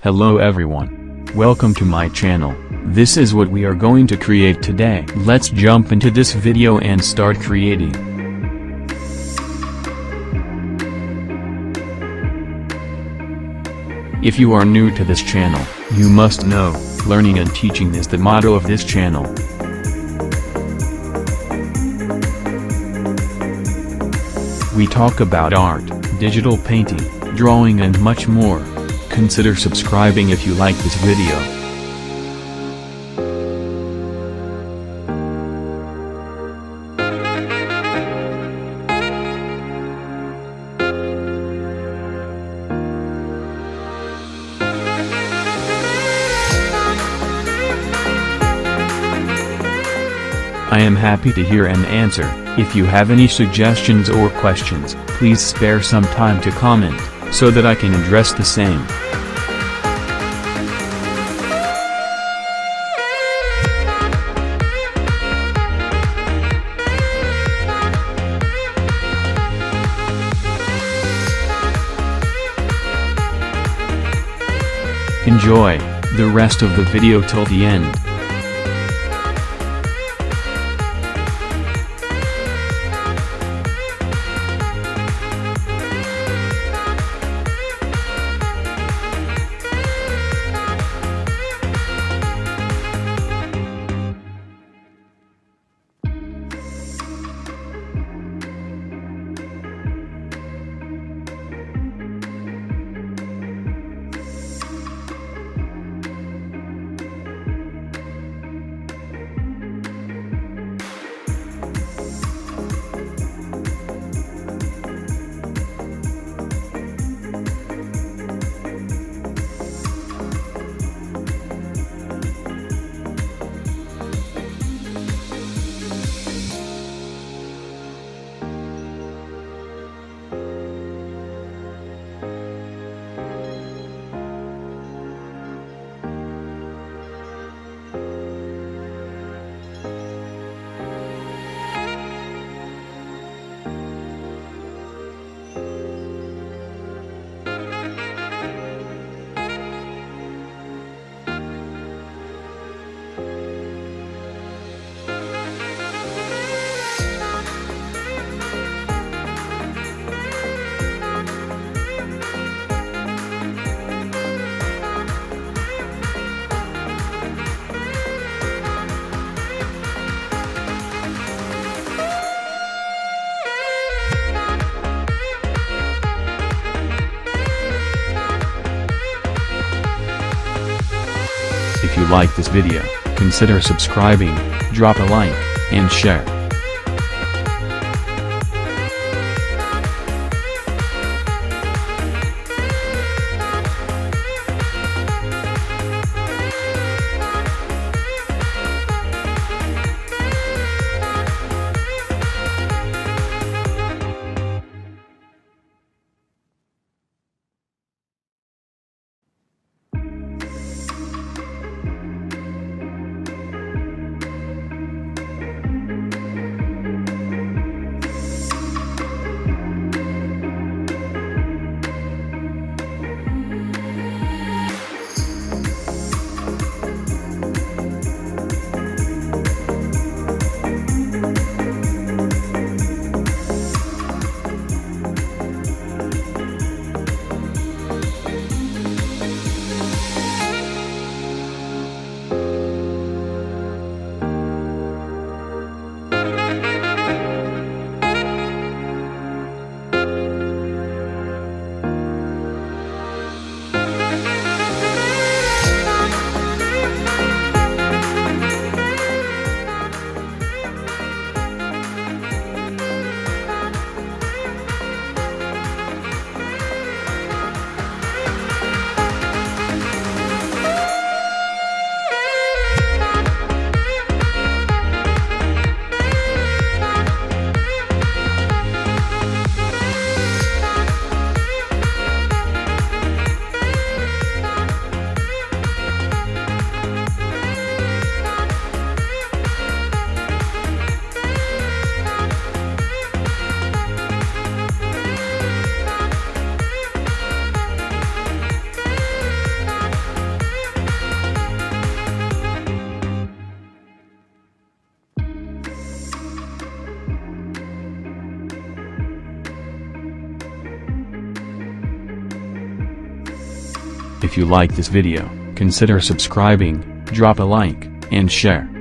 Hello everyone. Welcome to my channel. This is what we are going to create today. Let's jump into this video and start creating. If you are new to this channel, you must know, learning and teaching is the motto of this channel. We talk about art, digital painting, drawing and much more. Consider subscribing if you like this video. I am happy to hear and answer. If you have any suggestions or questions, please spare some time to comment, so that I can address the same. Enjoy the rest of the video till the end. If you like this video, consider subscribing, drop a like, and share. If you like this video, consider subscribing, drop a like, and share.